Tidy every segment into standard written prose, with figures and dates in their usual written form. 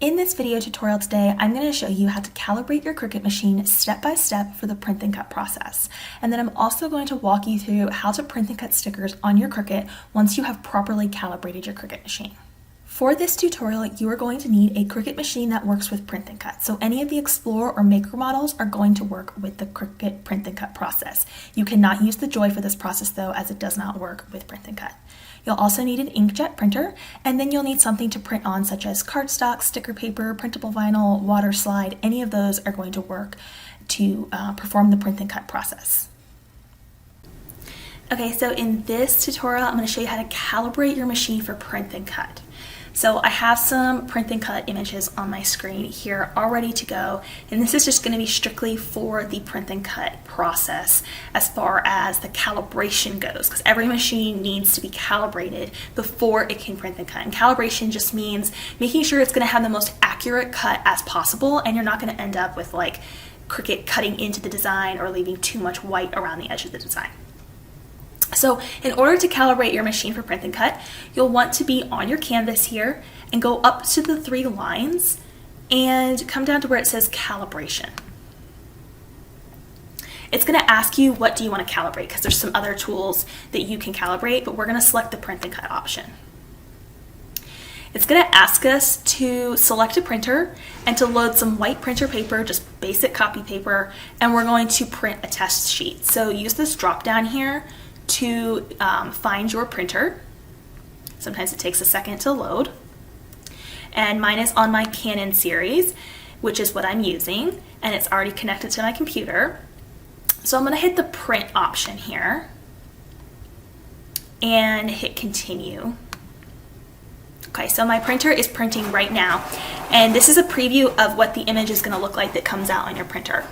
In this video tutorial today, I'm going to show you how to calibrate your Cricut machine step by step for the print and cut process. And then I'm also going to walk you through how to print and cut stickers on your Cricut once you have properly calibrated your Cricut machine. For this tutorial, you are going to need a Cricut machine that works with print and cut. So any of the Explorer or Maker models are going to work with the Cricut print and cut process. You cannot use the Joy for this process though, as it does not work with print and cut. You'll also need an inkjet printer, and then you'll need something to print on such as cardstock, sticker paper, printable vinyl, water slide. Any of those are going to work to perform the print and cut process. Okay, so in this tutorial, I'm going to show you how to calibrate your machine for print and cut. So I have some print and cut images on my screen here all ready to go, and this is just going to be strictly for the print and cut process as far as the calibration goes, because every machine needs to be calibrated before it can print and cut. And calibration just means making sure it's going to have the most accurate cut as possible, and you're not going to end up with like Cricut cutting into the design or leaving too much white around the edge of the design. So in order to calibrate your machine for print and cut, you'll want to be on your canvas here and go up to the 3 lines and come down to where it says calibration. It's going to ask you what do you want to calibrate, because there's some other tools that you can calibrate, but we're going to select the print and cut option. It's going to ask us to select a printer and to load some white printer paper, just basic copy paper, and we're going to print a test sheet. So use this drop down here to find your printer. Sometimes it takes a second to load. And mine is on my Canon series, which is what I'm using, and it's already connected to my computer. So I'm going to hit the print option here and hit continue. Okay, so my printer is printing right now, and this is a preview of what the image is going to look like that comes out on your printer.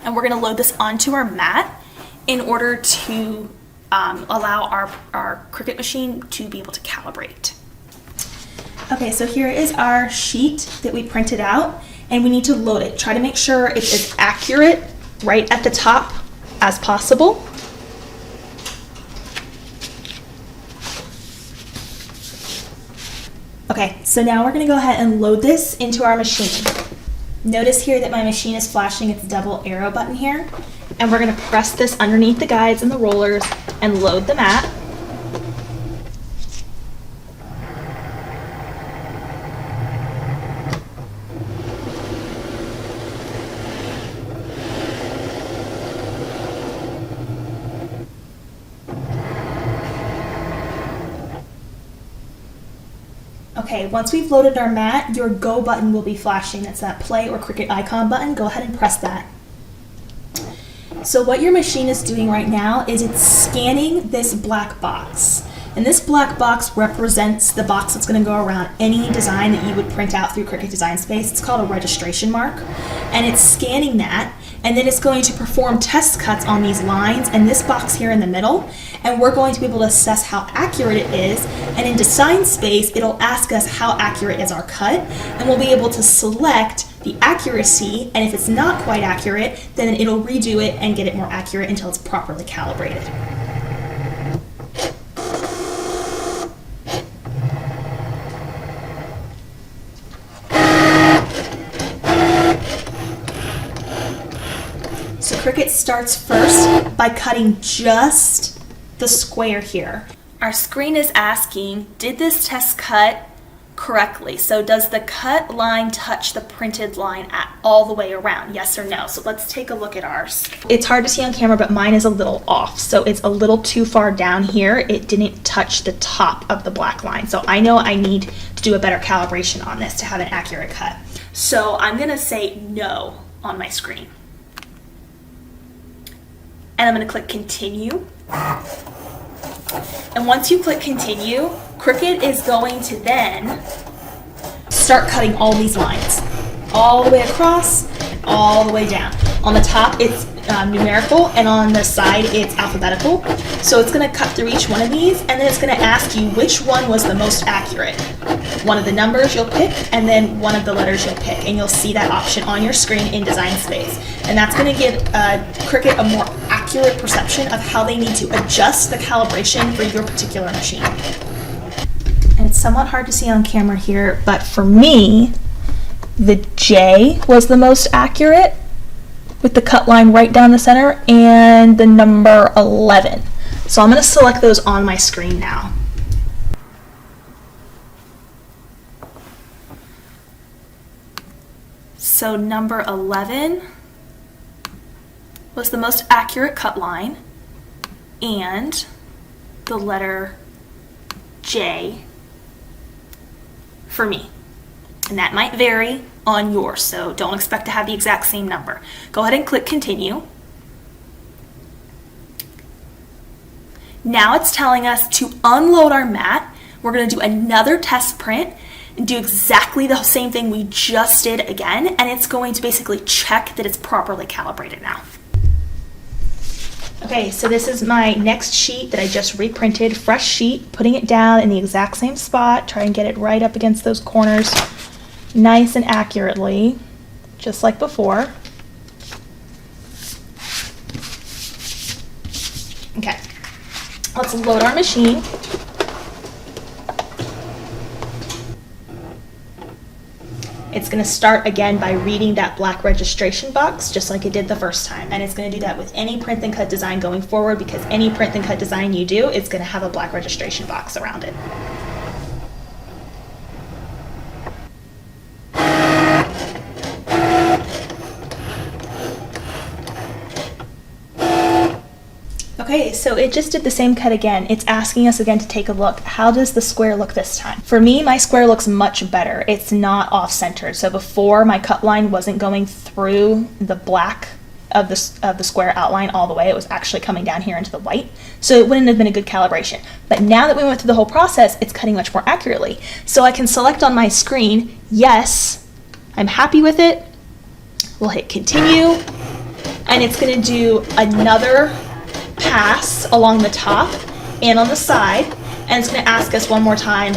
And we're going to load this onto our mat in order to allow our Cricut machine to be able to calibrate. Okay, so here is our sheet that we printed out, and we need to load it. Try to make sure it's as accurate right at the top as possible. Okay, so now we're going to go ahead and load this into our machine. Notice here that my machine is flashing its double arrow button here, and we're going to press this underneath the guides and the rollers and load the mat. Okay, once we've loaded our mat, your go button will be flashing. It's that play or Cricut icon button. Go ahead and press that. So what your machine is doing right now is it's scanning this black box. And this black box represents the box that's going to go around any design that you would print out through Cricut Design Space. It's called a registration mark. And it's scanning that, and then it's going to perform test cuts on these lines and this box here in the middle. And we're going to be able to assess how accurate it is. And in Design Space, it'll ask us how accurate is our cut, and we'll be able to select the accuracy, and if it's not quite accurate, then it'll redo it and get it more accurate until it's properly calibrated. So Cricut starts first by cutting just the square here. Our screen is asking, did this test cut correctly? So does the cut line touch the printed line all the way around? Yes or no? So let's take a look at ours. It's hard to see on camera, but mine is a little off. So it's a little too far down here. It didn't touch the top of the black line. So I know I need to do a better calibration on this to have an accurate cut. So I'm gonna say no on my screen. And I'm gonna click continue. And once you click continue, Cricut is going to then start cutting all these lines, all the way across, all the way down. On the top, it's numerical, and on the side, it's alphabetical. So it's going to cut through each one of these, and then it's going to ask you which one was the most accurate. One of the numbers you'll pick, and then one of the letters you'll pick, and you'll see that option on your screen in Design Space. And that's going to give Cricut a more accurate perception of how they need to adjust the calibration for your particular machine. And it's somewhat hard to see on camera here, but for me, the J was the most accurate with the cut line right down the center, and the number 11. So I'm going to select those on my screen now. So number 11 was the most accurate cut line, and the letter J for me. And that might vary on yours, so don't expect to have the exact same number. Go ahead and click continue. Now it's telling us to unload our mat. We're going to do another test print and do exactly the same thing we just did again, and it's going to basically check that it's properly calibrated now. Okay, so this is my next sheet that I just reprinted, fresh sheet, putting it down in the exact same spot, try and get it right up against those corners nice and accurately, just like before. Okay, let's load our machine. It's going to start again by reading that black registration box, just like it did the first time. And it's going to do that with any print and cut design going forward, because any print and cut design you do, it's going to have a black registration box around it. Okay, so it just did the same cut again. It's asking us again to take a look. How does the square look this time? For me, my square looks much better. It's not off-centered. So before, my cut line wasn't going through the black of the square outline all the way. It was actually coming down here into the white. So it wouldn't have been a good calibration. But now that we went through the whole process, it's cutting much more accurately. So I can select on my screen, yes, I'm happy with it. We'll hit continue, and it's going to do another pass along the top and on the side, and it's going to ask us one more time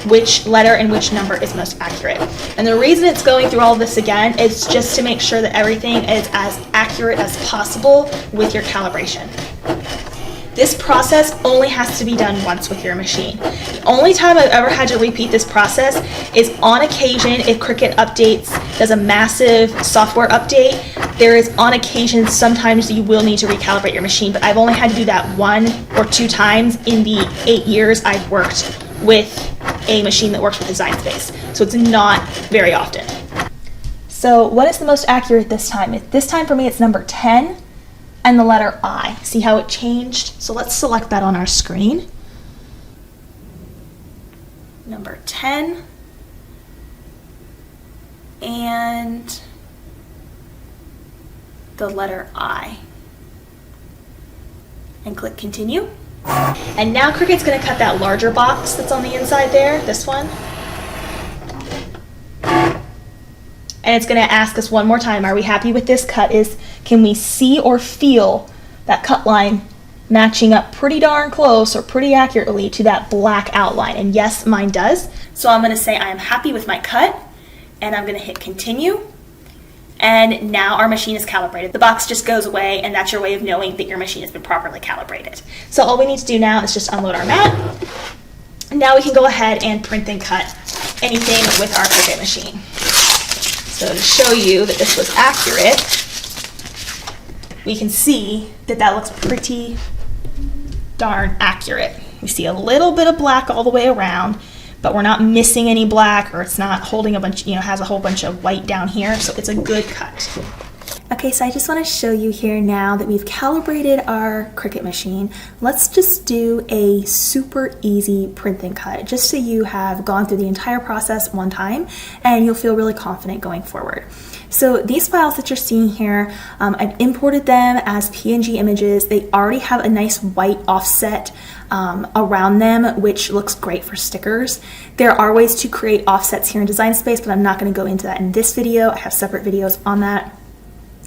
which letter and which number is most accurate. And the reason it's going through all this again is just to make sure that everything is as accurate as possible with your calibration. This process only has to be done once with your machine. The only time I've ever had to repeat this process is on occasion if Cricut updates, does a massive software update. There is on occasion sometimes you will need to recalibrate your machine, but I've only had to do that 1 or 2 times in the 8 years I've worked with a machine that works with Design Space. So it's not very often. So what is the most accurate this time? This time for me it's number 10. And the letter I. See how it changed? So let's select that on our screen. Number 10. And the letter I. And click continue. And now Cricut's going to cut that larger box that's on the inside there, this one. And it's going to ask us one more time, are we happy with this cut? Can we see or feel that cut line matching up pretty darn close or pretty accurately to that black outline? And yes, mine does. So I'm going to say I am happy with my cut, and I'm going to hit continue. And now our machine is calibrated. The box just goes away, and that's your way of knowing that your machine has been properly calibrated. So all we need to do now is just unload our mat. Now we can go ahead and print and cut anything with our Cricut machine. So to show you that this was accurate, we can see that that looks pretty darn accurate. We see a little bit of black all the way around, but we're not missing any black, or it's not holding a bunch, has a whole bunch of white down here, so it's a good cut. Okay, so I just want to show you here now that we've calibrated our Cricut machine. Let's just do a super easy print and cut, just so you have gone through the entire process one time and you'll feel really confident going forward. So these files that you're seeing here, I've imported them as PNG images. They already have a nice white offset around them, which looks great for stickers. There are ways to create offsets here in Design Space, but I'm not going to go into that in this video. I have separate videos on that.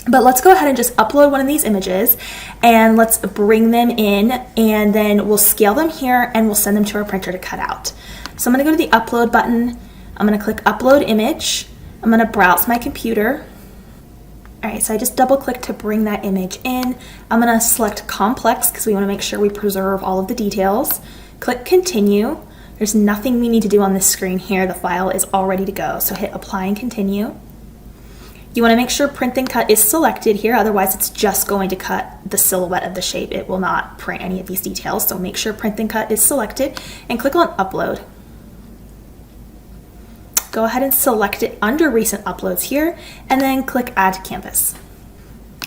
But let's go ahead and just upload one of these images, and let's bring them in, and then we'll scale them here and we'll send them to our printer to cut out. So I'm going to go to the upload button. I'm going to click upload image. I'm going to browse my computer. All right, so I just double click to bring that image in. I'm going to select complex because we want to make sure we preserve all of the details. Click continue. There's nothing we need to do on this screen here. The file is all ready to go. So hit apply and continue. You want to make sure print and cut is selected here, otherwise it's just going to cut the silhouette of the shape. It will not print any of these details, so make sure print and cut is selected and click on upload. Go ahead and select it under recent uploads here and then click add to canvas.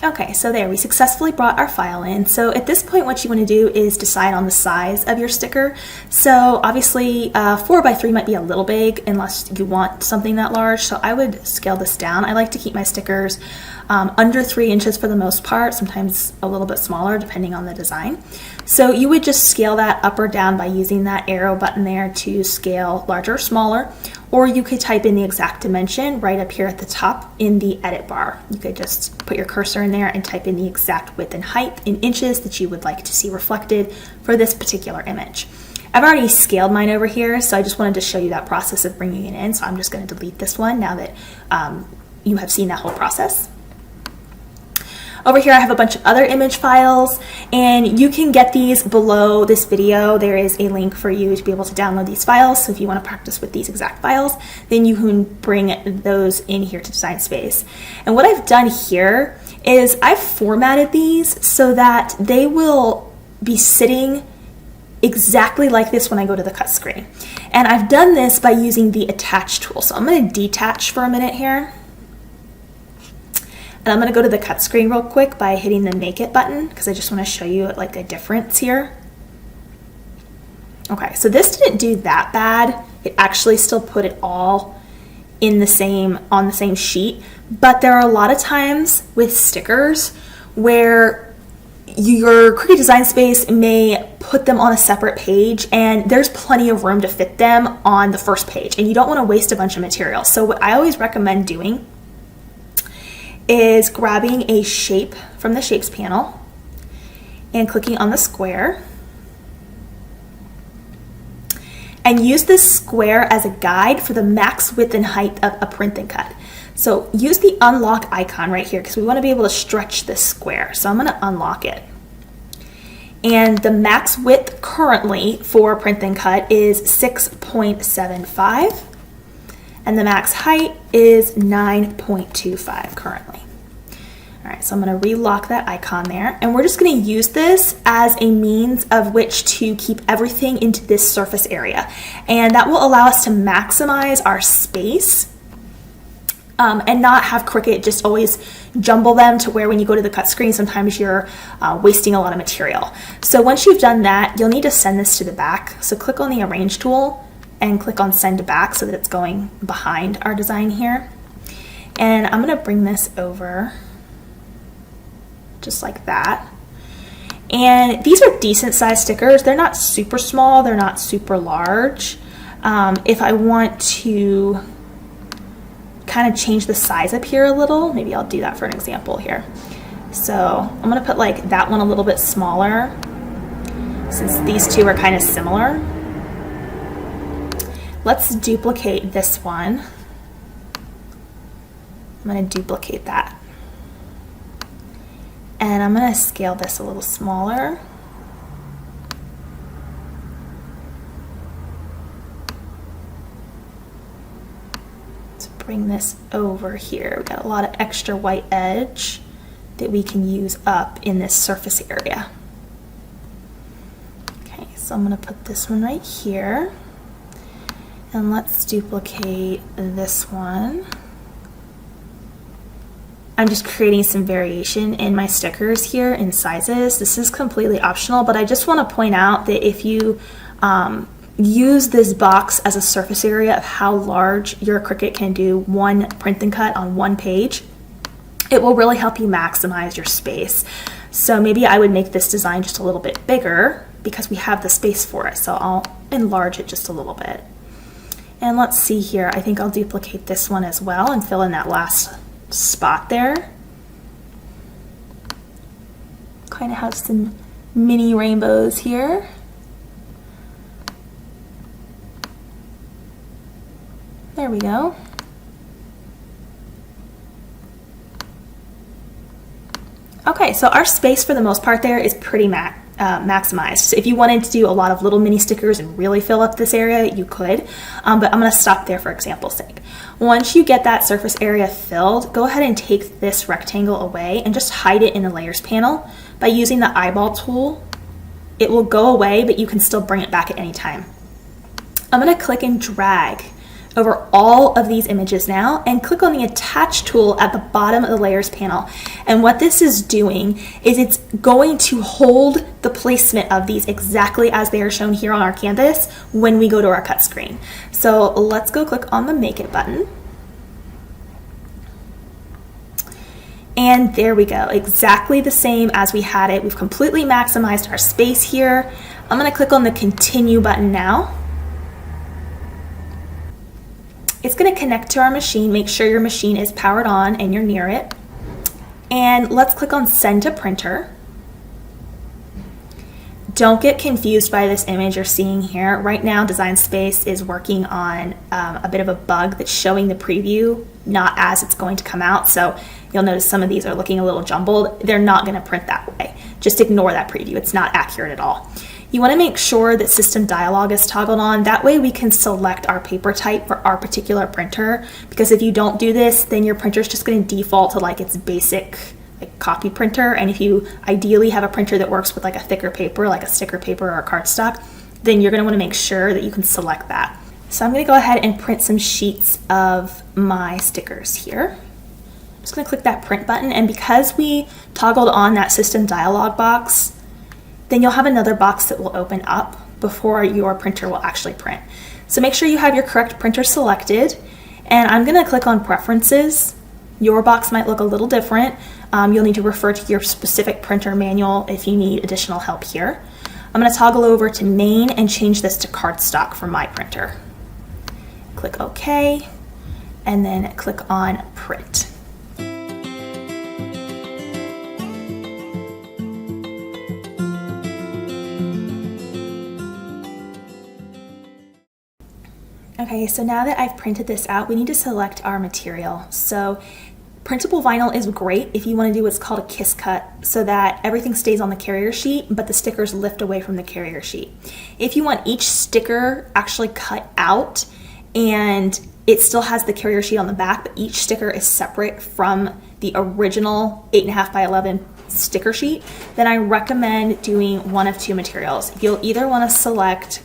Okay, so there, we successfully brought our file in. So at this point, what you want to do is decide on the size of your sticker. So obviously 4x3 might be a little big unless you want something that large. So I would scale this down. I like to keep my stickers under 3 inches for the most part, sometimes a little bit smaller depending on the design. So you would just scale that up or down by using that arrow button there to scale larger or smaller. Or you could type in the exact dimension right up here at the top in the edit bar. You could just put your cursor in there and type in the exact width and height in inches that you would like to see reflected for this particular image. I've already scaled mine over here, so I just wanted to show you that process of bringing it in. So I'm just going to delete this one now that you have seen that whole process. Over here I have a bunch of other image files, and you can get these below this video. There is a link for you to be able to download these files. So if you want to practice with these exact files, then you can bring those in here to Design Space. And what I've done here is I've formatted these so that they will be sitting exactly like this when I go to the cut screen. And I've done this by using the attach tool. So I'm going to detach for a minute here. And I'm going to go to the cut screen real quick by hitting the make it button because I just want to show you like a difference here. Okay, so this didn't do that bad. It actually still put it all in the same, on the same sheet. But there are a lot of times with stickers where your Cricut Design Space may put them on a separate page and there's plenty of room to fit them on the first page and you don't want to waste a bunch of material. So what I always recommend doing is grabbing a shape from the shapes panel and clicking on the square and use this square as a guide for the max width and height of a print and cut. So use the unlock icon right here because we want to be able to stretch this square. So I'm going to unlock it. And the max width currently for print and cut is 6.75. And the max height is 9.25 currently. All right, so I'm going to relock that icon there. And we're just going to use this as a means of which to keep everything into this surface area. And that will allow us to maximize our space and not have Cricut just always jumble them to where when you go to the cut screen, sometimes you're wasting a lot of material. So once you've done that, you'll need to send this to the back. So click on the Arrange tool and click on Send to Back so that it's going behind our design here. And I'm going to bring this over just like that. And these are decent sized stickers. They're not super small, they're not super large. If I want to kind of change the size up here a little, maybe I'll do that for an example here. So I'm going to put like that one a little bit smaller since these two are kind of similar. Let's duplicate this one. I'm going to duplicate that. And I'm going to scale this a little smaller. Let's bring this over here. We've got a lot of extra white edge that we can use up in this surface area. Okay, so I'm going to put this one right here. And let's duplicate this one. I'm just creating some variation in my stickers here in sizes. This is completely optional, but I just want to point out that if you use this box as a surface area of how large your Cricut can do one print and cut on one page, it will really help you maximize your space. So maybe I would make this design just a little bit bigger because we have the space for it. So I'll enlarge it just a little bit. And let's see here, I think I'll duplicate this one as well and fill in that last spot there. Kind of have some mini rainbows here. There we go. Okay, so our space for the most part there is pretty maximized. So if you wanted to do a lot of little mini stickers and really fill up this area, you could, but I'm going to stop there for example's sake. Once you get that surface area filled, go ahead and take this rectangle away and just hide it in the layers panel. By using the eyeball tool, it will go away, but you can still bring it back at any time. I'm going to click and drag over all of these images now and click on the attach tool at the bottom of the layers panel. And what this is doing is it's going to hold the placement of these exactly as they are shown here on our canvas when we go to our cut screen. So let's go click on the Make It button. And there we go, exactly the same as we had it. We've completely maximized our space here. I'm going to click on the Continue button now. It's going to connect to our machine. Make sure your machine is powered on and you're near it. And let's click on Send to Printer. Don't get confused by this image you're seeing here. Right now, Design Space is working on a bit of a bug that's showing the preview not as it's going to come out. So you'll notice some of these are looking a little jumbled. They're not going to print that way. Just ignore that preview. It's not accurate at all. You want to make sure that System Dialog is toggled on. That way we can select our paper type for our particular printer, because if you don't do this, then your printer is just going to default to like its basic like copy printer. And if you ideally have a printer that works with like a thicker paper, like a sticker paper or a cardstock, then you're going to want to make sure that you can select that. So I'm going to go ahead and print some sheets of my stickers here. I'm just going to click that print button, and because we toggled on that System Dialog box, then you'll have another box that will open up before your printer will actually print. So make sure you have your correct printer selected, and I'm going to click on Preferences. Your box might look a little different. You'll need to refer to your specific printer manual if you need additional help here. I'm going to toggle over to Main and change this to cardstock for my printer. Click OK, and then click on Print. Okay, so now that I've printed this out, we need to select our material. So printable vinyl is great if you want to do what's called a kiss cut, so that everything stays on the carrier sheet, but the stickers lift away from the carrier sheet. If you want each sticker actually cut out and it still has the carrier sheet on the back, but each sticker is separate from the original 8.5 by 11 sticker sheet, then I recommend doing one of two materials. You'll either want to select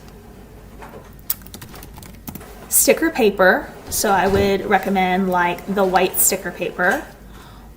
sticker paper, so I would recommend like the white sticker paper,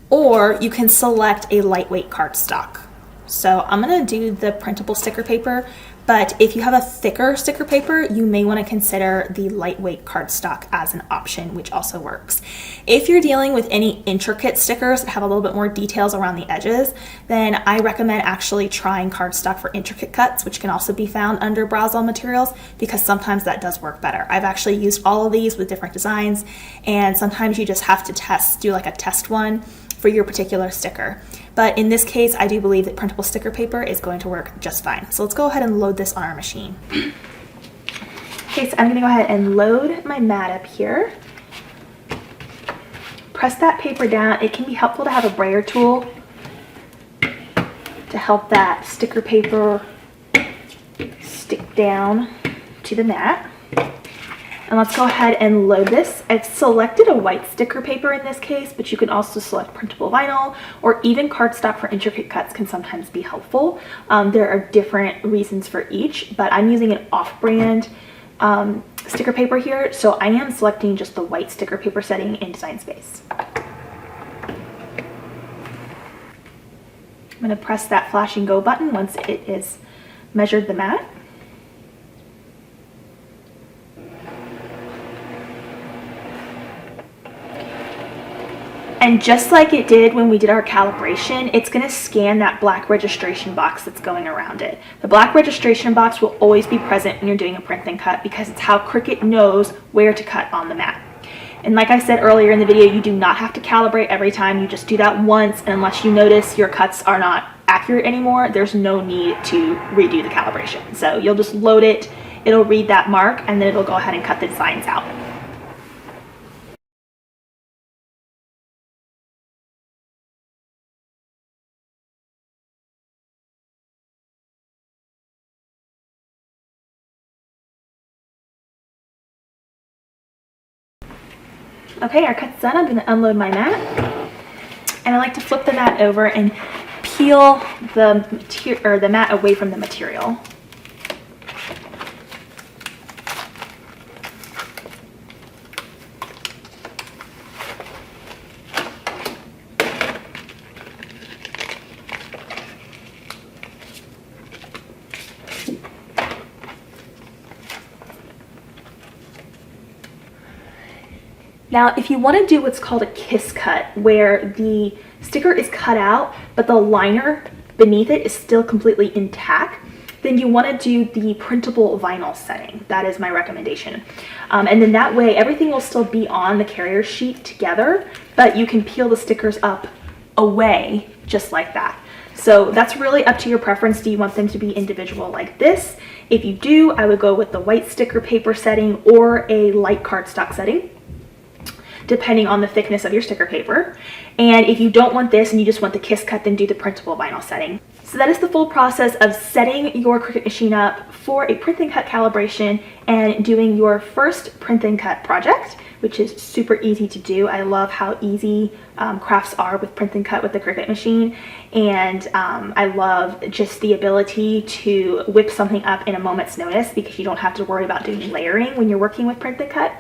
or you can select a lightweight cardstock. So I'm going to do the printable sticker paper, but if you have a thicker sticker paper, you may want to consider the lightweight cardstock as an option, which also works. If you're dealing with any intricate stickers that have a little bit more details around the edges, then I recommend actually trying cardstock for intricate cuts, which can also be found under Browse All Materials, because sometimes that does work better. I've actually used all of these with different designs, and sometimes you just have to do like a test one for your particular sticker. But in this case, I do believe that printable sticker paper is going to work just fine. So let's go ahead and load this on our machine. Okay, so I'm going to go ahead and load my mat up here. Press that paper down. It can be helpful to have a brayer tool to help that sticker paper stick down to the mat. And let's go ahead and load this. I've selected a white sticker paper in this case, but you can also select printable vinyl, or even cardstock for intricate cuts can sometimes be helpful. There are different reasons for each, but I'm using an off-brand sticker paper here, so I am selecting just the white sticker paper setting in Design Space. I'm going to press that flash and go button once it is measured the mat. And just like it did when we did our calibration, it's going to scan that black registration box that's going around it. The black registration box will always be present when you're doing a print and cut, because it's how Cricut knows where to cut on the mat. And like I said earlier in the video, you do not have to calibrate every time. You just do that once, and unless you notice your cuts are not accurate anymore, there's no need to redo the calibration. So you'll just load it, it'll read that mark, and then it'll go ahead and cut the designs out. Okay, our cut's done. I'm going to unload my mat. And I like to flip the mat over and peel the mat away from the material. Now, if you want to do what's called a kiss cut, where the sticker is cut out, but the liner beneath it is still completely intact, then you want to do the printable vinyl setting. That is my recommendation. And then that way, everything will still be on the carrier sheet together, but you can peel the stickers up away just like that. So that's really up to your preference. Do you want them to be individual like this? If you do, I would go with the white sticker paper setting or a light cardstock setting, depending on the thickness of your sticker paper. And if you don't want this and you just want the kiss cut, then do the printable vinyl setting. So that is the full process of setting your Cricut machine up for a print and cut calibration and doing your first print and cut project, which is super easy to do. I love how easy crafts are with print and cut with the Cricut machine. And I love just the ability to whip something up in a moment's notice because you don't have to worry about doing layering when you're working with print and cut.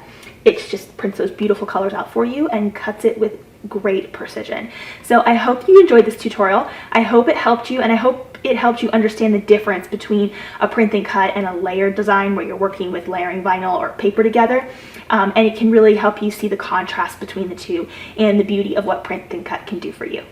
It just prints those beautiful colors out for you and cuts it with great precision. So I hope you enjoyed this tutorial. I hope it helped you, and I hope it helped you understand the difference between a print and cut and a layered design where you're working with layering vinyl or paper together. And it can really help you see the contrast between the two and the beauty of what print and cut can do for you.